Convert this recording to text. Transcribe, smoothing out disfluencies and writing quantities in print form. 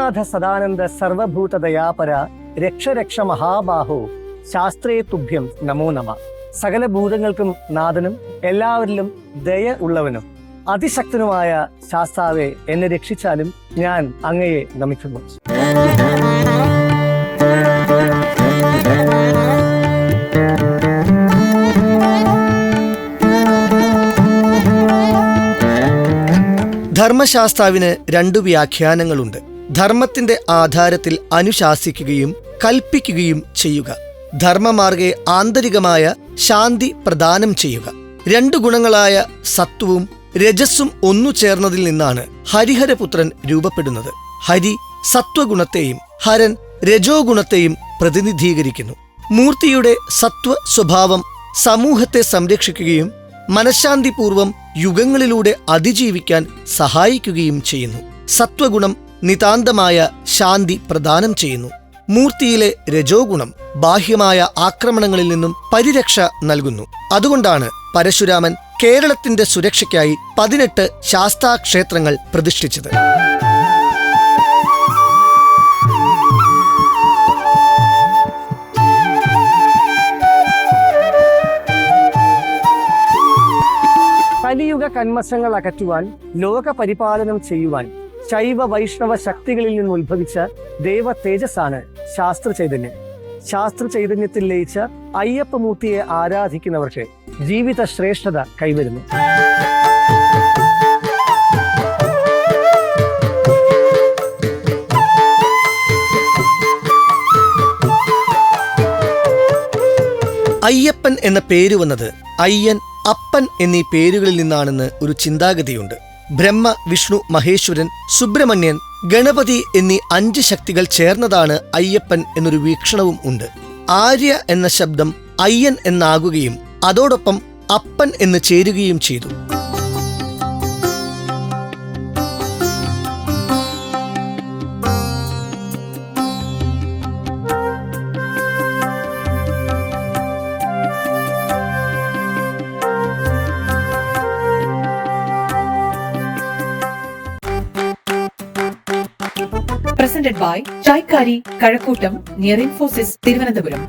ഗുരുനാഥ സദാനന്ദ സർവഭൂതദയാപര രക്ഷ രക്ഷ മഹാബാഹോ ശാസ്ത്രേ തുഭ്യം നമോ നമ. സകല ഭൂതങ്ങൾക്കും നാഥനും എല്ലാവരിലും ദയ ഉള്ളവനും അതിശക്തനുമായ ശാസ്താവെ, എന്നെ രക്ഷിച്ചാലും ഞാൻ അങ്ങയെ നമിക്കുന്നു. ധർമ്മശാസ്താവിന് 2 വ്യാഖ്യാനങ്ങളുണ്ട്. ധർമ്മത്തിന്റെ ആധാരത്തിൽ അനുശാസിക്കുകയും കൽപ്പിക്കുകയും ചെയ്യുക, ധർമ്മമാർഗെ ആന്തരികമായ ശാന്തി പ്രദാനം ചെയ്യുക. 2 ഗുണങ്ങളായ സത്വവും രജസ്സും ഒന്നു ചേർന്നതിൽ നിന്നാണ് ഹരിഹരപുത്രൻ രൂപപ്പെടുന്നത്. ഹരി സത്വഗുണത്തെയും ഹരൻ രജോ ഗുണത്തെയും പ്രതിനിധീകരിക്കുന്നു. മൂർത്തിയുടെ സത്വ സ്വഭാവം സമൂഹത്തെ സംരക്ഷിക്കുകയും മനഃശാന്തിപൂർവം യുഗങ്ങളിലൂടെ അതിജീവിക്കാൻ സഹായിക്കുകയും ചെയ്യുന്നു. സത്വഗുണം നിതാന്തമായ ശാന്തി പ്രദാനം ചെയ്യുന്നു. മൂർത്തിയിലെ രജോ ഗുണം ബാഹ്യമായ ആക്രമണങ്ങളിൽ നിന്നും പരിരക്ഷ നൽകുന്നു. അതുകൊണ്ടാണ് പരശുരാമൻ കേരളത്തിന്റെ സുരക്ഷയ്ക്കായി 18 ശാസ്താക്ഷേത്രങ്ങൾ പ്രതിഷ്ഠിച്ചത്. കലിയുഗ കന്മഷങ്ങൾ അകറ്റുവാൻ, ലോക പരിപാലനം ചെയ്യുവാൻ ശൈവ വൈഷ്ണവ ശക്തികളിൽ നിന്ന് ഉത്ഭവിച്ച ദേവ തേജസ്സാണ് ശാസ്ത്ര ചൈതന്യം. ശാസ്ത്ര ചൈതന്യത്തിൽ ലയിച്ച അയ്യപ്പമൂർത്തിയെ ആരാധിക്കുന്നവർക്ക് ജീവിത ശ്രേഷ്ഠത കൈവരുന്നു. അയ്യപ്പൻ എന്ന പേര് വന്നത് അയ്യൻ, അപ്പൻ എന്നീ പേരുകളിൽ നിന്നാണെന്ന് ഒരു ചിന്താഗതിയുണ്ട്. ബ്രഹ്മ, വിഷ്ണു, മഹേശ്വരൻ, സുബ്രഹ്മണ്യൻ, ഗണപതി എന്നീ 5 ശക്തികൾ ചേർന്നതാണ് അയ്യപ്പൻ എന്നൊരു വീക്ഷണവും ഉണ്ട്. ആര്യ എന്ന ശബ്ദം അയ്യൻ എന്നാകുകയും അതോടൊപ്പം അപ്പൻ എന്ന് ചേരുകയും ചെയ്തു. Presented by Chai Kari, Kazhakkottam, near Infosys, Thiruvananthapuram.